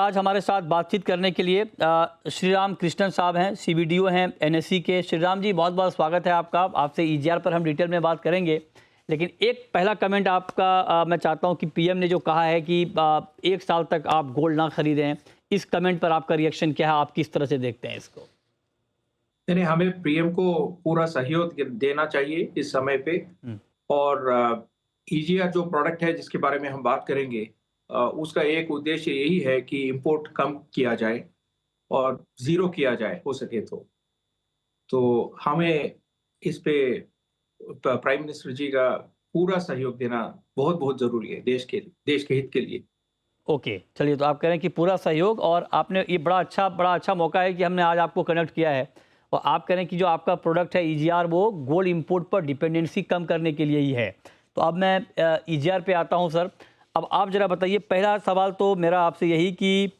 आज हमारे साथ बातचीत करने के लिए श्री राम कृष्णन साहब हैं, सीबीडीओ हैं एनएससी के। श्री राम जी, बहुत बहुत स्वागत है आपका। आपसे ईजीआर पर हम डिटेल में बात करेंगे, लेकिन एक पहला कमेंट आपका मैं चाहता हूं कि पीएम ने जो कहा है कि 1 साल तक आप गोल्ड ना खरीदें, इस कमेंट पर आपका रिएक्शन क्या है? आप किस तरह से देखते हैं इसको? नहीं, हमें पीएम को पूरा सहयोग देना चाहिए इस समय पे। और ईजीआर जो प्रोडक्ट है जिसके बारे में हम बात करेंगे, उसका एक उद्देश्य यही है कि इंपोर्ट कम किया जाए और जीरो किया जाए हो सके तो हमें इस पे प्राइम मिनिस्टर जी का पूरा सहयोग देना बहुत बहुत जरूरी है देश के हित के लिए। ओके, चलिए, तो आप कह रहे हैं कि पूरा सहयोग, और आपने ये बड़ा अच्छा मौका है कि हमने आज आपको कनेक्ट किया है, और आप कह रहे हैं कि जो आपका प्रोडक्ट है ईजीआर, वो गोल्ड इंपोर्ट पर डिपेंडेंसी कम करने के लिए ही है। तो अब मैं ईजीआर पे आता हूं सर। अब आप जरा बताइए, पहला सवाल तो मेरा आपसे यही कि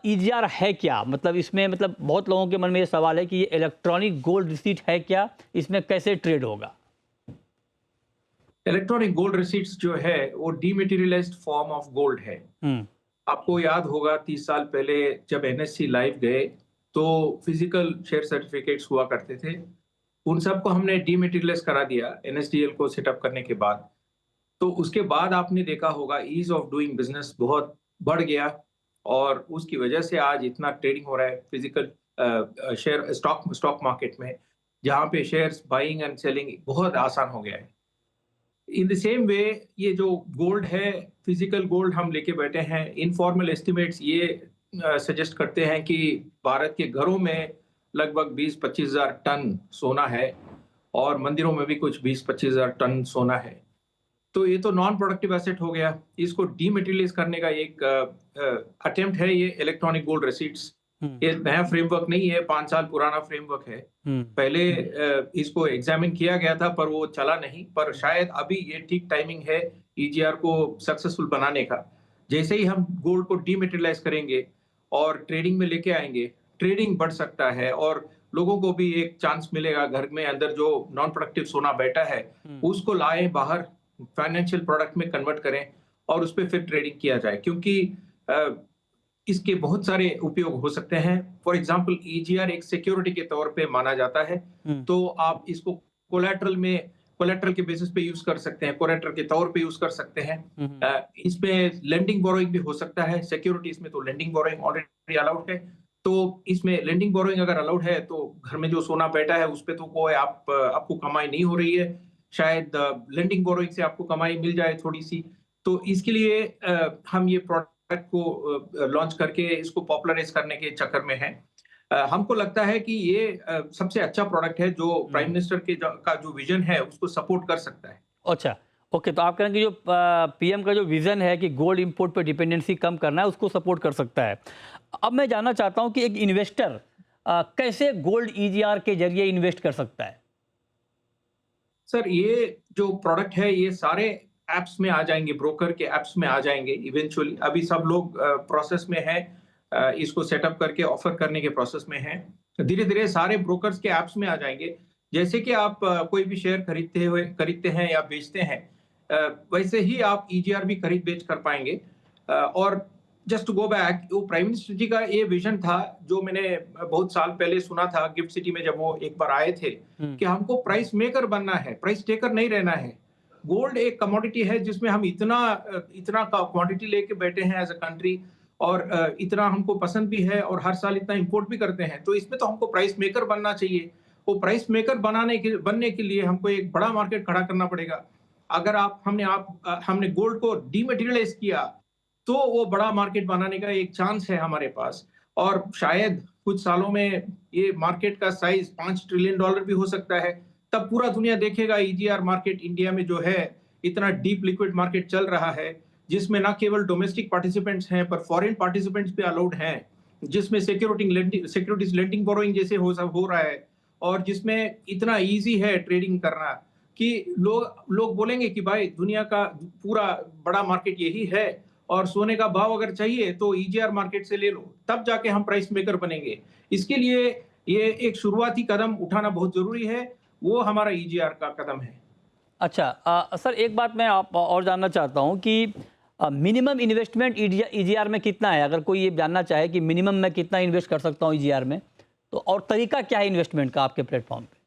ईजीआर है क्या? मतलब इसमें, मतलब बहुत लोगों के मन में ये सवाल है कि ये इलेक्ट्रॉनिक गोल्ड रिसीट है क्या, इसमें कैसे ट्रेड होगा? इलेक्ट्रॉनिक गोल्ड रिसीट्स जो है वो डीमेटेरियलाइज्ड फॉर्म ऑफ गोल्ड है। हम्म। आपको याद होगा 30 साल पहले जब एनएससी लाइव गए तो फिजिकल शेयर सर्टिफिकेट्स हुआ करते थे। उन सबको हमने डीमेटेरियलाइज करा दिया एनएसडीएल को सेटअप करने के बाद। तो उसके बाद आपने देखा होगा ईज ऑफ डूइंग बिजनेस बहुत बढ़ गया, और उसकी वजह से आज इतना ट्रेडिंग हो रहा है फिजिकल शेयर स्टॉक मार्केट में, जहां पे शेयर्स बाइंग एंड सेलिंग बहुत आसान हो गया है। इन द सेम वे ये जो गोल्ड है, फिजिकल गोल्ड हम लेके बैठे हैं, इनफॉर्मल एस्टिमेट्स ये सजेस्ट करते हैं कि भारत के घरों में लगभग 20-25 हजार टन सोना है, और मंदिरों में भी कुछ 20-25 हजार टन सोना है। तो ये तो नॉन प्रोडक्टिव एसेट हो गया। इसको डीमेटेरियलाइज करने का एक अटेम्प्ट है ये इलेक्ट्रॉनिक गोल्ड रिसीट्स। हम्म। ये नया फ्रेमवर्क नहीं है, 5 साल पुराना फ्रेमवर्क है। हम्म। पहले इसको एग्जामिन किया गया था पर वो चला नहीं, पर शायद अभी ये ठीक टाइमिंग है ईजीआर को सक्सेसफुल बनाने का। जैसे ही हम गोल्ड को डीमेटेरियलाइज करेंगे और ट्रेडिंग में लेके आएंगे, ट्रेडिंग बढ़ सकता है और लोगों को भी एक चांस मिलेगा। घर में अंदर जो नॉन प्रोडक्टिव सोना बैठा है उसको लाएं बाहर, फाइनेंशियल प्रोडक्ट में कन्वर्ट करें और उस पर फिर ट्रेडिंग किया जाए, क्योंकि इसके बहुत सारे उपयोग हो सकते हैं। फॉर एग्जांपल ईजीआर एक सिक्योरिटी के तौर पे माना जाता है, तो आप इसको कोलेटरल के बेसिस पे यूज कर सकते हैं, कोलेटरल के तौर पे यूज कर सकते हैं। इसमें लेंडिंग बोरोइंग भी हो सकता है। सिक्योरिटीज में तो लेंडिंग बोरोइंग ऑलरेडी अलाउड है, तो इसमें लेंडिंग बोरोइंग अगर अलाउड है तो घर में जो सोना बैठा है उस पे तो कोई आपको कमाई नहीं हो रही है। शायद लेंडिंग बोरोइंग से आपको कमाई मिल जाए थोड़ी सी। तो इसके लिए हम ये प्रोडक्ट को लॉन्च करके इसको पॉपुलराइज करने के चक्कर में हैं। हमको लगता है कि ये सबसे अच्छा प्रोडक्ट है जो प्राइम मिनिस्टर का जो विजन है उसको सपोर्ट कर सकता है। अच्छा, ओके, तो आप कह रहे हैं कि जो पीएम का जो विजन है कि गोल्ड इंपोर्ट पर डिपेंडेंसी कम करना है, उसको सपोर्ट कर सकता है। अब मैं जानना चाहता हूं कि एक इन्वेस्टर कैसे गोल्ड ईजीआर के जरिए इन्वेस्ट कर सकता है? सर, ये जो प्रोडक्ट है ये सारे एप्स में आ जाएंगे, ब्रोकर के एप्स में आ जाएंगे इवेंचुअली। अभी सब लोग प्रोसेस में हैं, इसको सेटअप करके ऑफर करने के प्रोसेस में हैं। धीरे धीरे सारे ब्रोकर्स के एप्स में आ जाएंगे। जैसे कि आप कोई भी शेयर खरीदते हैं या बेचते हैं, वैसे ही आप ईजीआर भी खरीद बेच कर पाएंगे। और जस्ट टू गो बैक, वो प्राइम मिनिस्टर जी का ये विजन था जो मैंने बहुत साल पहले सुना था गिफ्ट सिटी में जब वो एक बार आए थे, कि हमको प्राइस मेकर बनना है, प्राइस टेकर नहीं रहना है। गोल्ड एक कमोडिटी है जिसमें हम इतना क्वांटिटी लेके बैठे हैं एज अ कंट्री, और इतना हमको पसंद भी है और हर साल इतना इंपोर्ट भी करते हैं, तो इसमें तो हमको प्राइस मेकर बनना चाहिए। वो प्राइस मेकर बनने के लिए हमको एक बड़ा मार्केट खड़ा करना पड़ेगा। अगर हमने गोल्ड को डीमेटेरियलाइज किया तो वो बड़ा मार्केट बनाने का एक चांस है हमारे पास, और शायद कुछ सालों में ये मार्केट का साइज $5 ट्रिलियन भी हो सकता है। तब पूरा दुनिया देखेगा ईजीआर मार्केट इंडिया में जो है इतना डीप लिक्विड मार्केट चल रहा है, जिसमें ना केवल डोमेस्टिक पार्टिसिपेंट्स हैं पर फॉरेन पार्टिसिपेंट्स भी अलाउड हैं, जिसमें सिक्योरिटीज लेंडिंग बोरोइंग जैसे हो रहा है, और जिसमें इतना इजी है ट्रेडिंग करना कि लोग बोलेंगे कि भाई दुनिया का पूरा बड़ा मार्केट यही है, और सोने का भाव अगर चाहिए तो ईजीआर मार्केट से ले लो, तब जाके हम प्राइस मेकर बनेंगे। इसके लिए ये एक शुरुआती कदम उठाना बहुत जरूरी है, वो हमारा ईजीआर का कदम है। अच्छा, सर, एक बात मैं आप और जानना चाहता हूं कि मिनिमम इन्वेस्टमेंट ईजीआर में कितना है? अगर कोई ये जानना चाहे कि मिनिमम मैं कितना इन्वेस्ट कर सकता हूँ ईजीआर में, तो और तरीका क्या है इन्वेस्टमेंट का आपके प्लेटफॉर्म पे?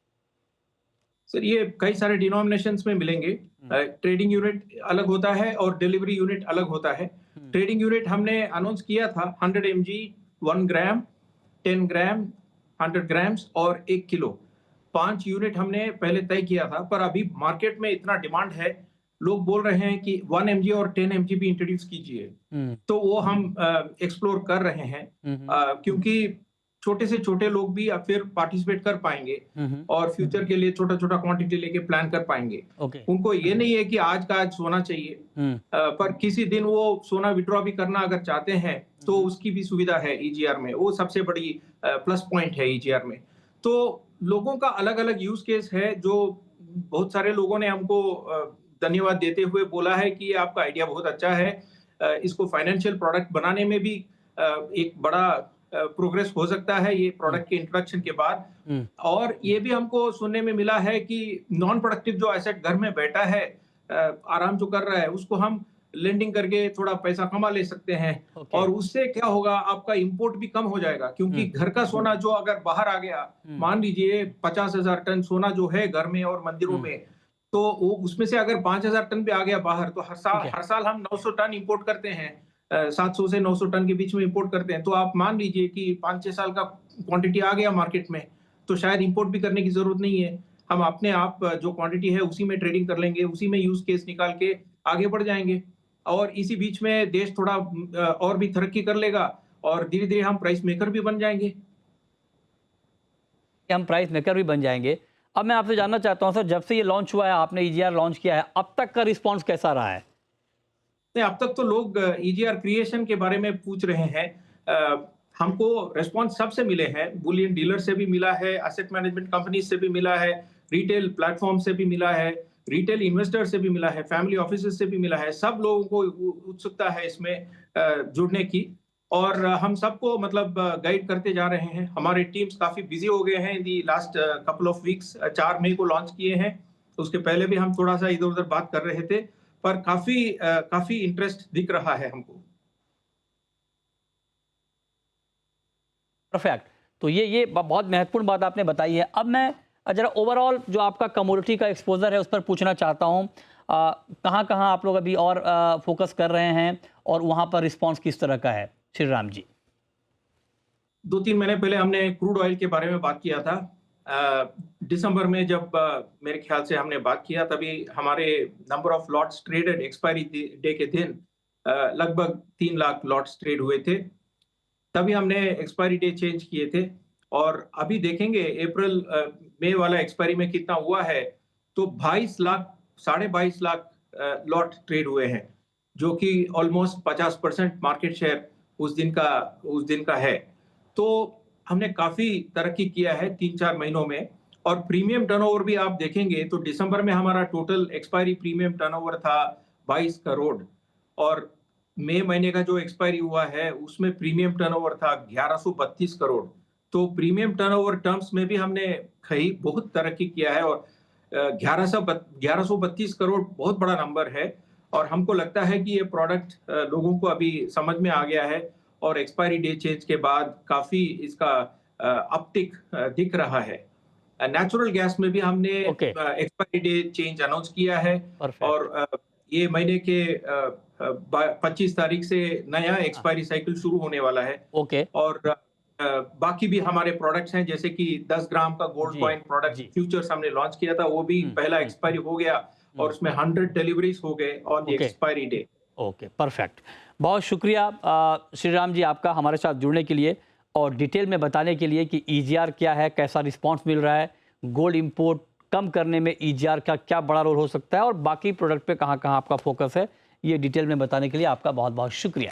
सर ये कई सारे डिनोमिनेशंस में मिलेंगे। ट्रेडिंग यूनिट अलग होता है और डिलीवरी यूनिट अलग होता है। ट्रेडिंग यूनिट हमने अनाउंस किया था 100 mg, 1 ग्राम, 10 ग्राम, 100 ग्राम्स और 1 किलो। 5 यूनिट हमने पहले तय किया था, पर अभी मार्केट में इतना डिमांड है, लोग बोल रहे हैं कि 1 mg और 10 mg भी इंट्रोड्यूस कीजिए। तो वो हम एक्सप्लोर कर रहे हैं, क्योंकि छोटे से छोटे लोग भी अब फिर पार्टिसिपेट कर पाएंगे और फ्यूचर के लिए छोटा छोटा क्वांटिटी लेके प्लान कर पाएंगे। उनको ये नहीं है कि आज का आज सोना चाहिए, पर किसी दिन वो सोना विड्रॉ भी करना अगर चाहते हैं तो उसकी भी सुविधा है ईजीआर में। वो सबसे बड़ी प्लस पॉइंट है ईजीआर में। तो लोगों का अलग अलग यूज केस है। जो बहुत सारे लोगों ने हमको धन्यवाद देते हुए बोला है कि आपका आइडिया बहुत अच्छा है, इसको फाइनेंशियल प्रोडक्ट बनाने में भी एक बड़ा प्रोग्रेस हो सकता है ये प्रोडक्ट के इंट्रोडक्शन के बाद। और ये भी हमको सुनने में मिला है कि नॉन प्रोडक्टिव जो एसेट घर में बैठा है, आराम जो कर रहा है, उसको हम लेंडिंग करके थोड़ा पैसा कमा ले सकते हैं। और उससे क्या होगा, आपका इंपोर्ट भी कम हो जाएगा, क्योंकि घर का सोना जो अगर बाहर आ गया, मान लीजिए 50,000 टन सोना जो है घर में और मंदिरों में, तो वो उसमें से अगर 5,000 टन भी आ गया बाहर, तो हर साल हम 900 टन इंपोर्ट करते हैं। 700 से 900 टन के बीच में इंपोर्ट करते हैं। तो आप मान लीजिए कि 5-6 साल का क्वांटिटी आ गया मार्केट में, तो शायद इंपोर्ट भी करने की जरूरत नहीं है। हम अपने आप जो क्वांटिटी है उसी में ट्रेडिंग कर लेंगे, उसी में यूज केस निकाल के आगे बढ़ जाएंगे। और इसी बीच में देश थोड़ा और भी तरक्की कर लेगा और धीरे धीरे हम प्राइस मेकर भी बन जाएंगे। हम प्राइस मेकर भी बन जाएंगे। अब मैं आपसे जानना चाहता हूं सर, जब से ये लॉन्च हुआ है, आपने ईजीआर लॉन्च किया है, अब तक का रिस्पांस कैसा रहा है? नहीं, अब तक तो लोग ईजीआर क्रिएशन के बारे में पूछ रहे हैं। हमको रेस्पॉन्स सबसे मिले हैं, बुलियन डीलर से भी मिला है, एसेट मैनेजमेंट कंपनी से भी मिला है, रिटेल प्लेटफॉर्म से भी मिला है, रिटेल इन्वेस्टर से भी मिला है, फैमिली ऑफिस से भी मिला है। सब लोगों को उत्सुकता है इसमें जुड़ने की, और हम सबको मतलब गाइड करते जा रहे हैं। हमारे टीम्स काफी बिजी हो गए हैं in the last couple of weeks. 4 मई को लॉन्च किए हैं, उसके पहले भी हम थोड़ा सा इधर उधर बात कर रहे थे, पर काफी इंटरेस्ट दिख रहा है हमको। परफेक्ट। तो ये बहुत महत्वपूर्ण बात आपने बताई है। अब मैं जरा ओवरऑल जो आपका कमोडिटी का एक्सपोजर है उस पर पूछना चाहता हूँ, कहाँ कहाँ आप लोग अभी और फोकस कर रहे हैं और वहाँ पर रिस्पांस किस तरह का है? श्री राम जी। 2-3 महीने पहले हमने क्रूड ऑयल के बारे में बात किया था। दिसंबर में जब मेरे ख्याल से हमने बात किया, तभी हमारे number of lots traded expiry day के दिन लगभग 3 लाख लॉट्स ट्रेड हुए थे। तभी हमने एक्सपायरी डे चेंज किए थे, और अभी देखेंगे अप्रैल मई वाला एक्सपायरी में कितना हुआ है, तो 22 लाख, 22.5 लाख लॉट ट्रेड हुए हैं, जो कि ऑलमोस्ट 50% मार्केट शेयर उस दिन का है। तो हमने काफी तरक्की किया है 3-4 महीनों में। और प्रीमियम टर्नओवर भी आप देखेंगे तो दिसंबर में हमारा टोटल एक्सपायरी प्रीमियम टर्नओवर था 22 करोड़, और मई महीने का जो एक्सपायरी हुआ है उसमें प्रीमियम टर्नओवर था 1132 करोड़। तो प्रीमियम टर्नओवर टर्म्स में भी हमने कहीं बहुत तरक्की किया है, और 1132 करोड़ बहुत बड़ा नंबर है। और हमको लगता है कि ये प्रोडक्ट लोगों को अभी समझ में आ गया है, और एक्सपायरी डे चेंज के बाद काफी इसका अपटिक दिख रहा है। नेचुरल गैस में भी हमने एक्सपायरी डे चेंज अनाउंस किया है, और ये महीने के 25 तारीख से नया एक्सपायरी साइकिल शुरू होने वाला है। और बाकी भी हमारे प्रोडक्ट्स हैं, जैसे कि 10 ग्राम का गोल्ड कॉइन प्रोडक्ट फ्यूचर्स हमने लॉन्च किया था, वो भी पहला एक्सपायरी हो गया, और उसमें 100 डिलीवरीज हो गए on the expiry day. Okay, perfect. बहुत शुक्रिया श्री राम जी आपका हमारे साथ जुड़ने के लिए और डिटेल में बताने के लिए कि ईजीआर क्या है, कैसा रिस्पांस मिल रहा है, गोल्ड इंपोर्ट कम करने में ईजीआर का क्या बड़ा रोल हो सकता है, और बाकी प्रोडक्ट पे कहाँ कहाँ आपका फोकस है, ये डिटेल में बताने के लिए आपका बहुत बहुत शुक्रिया।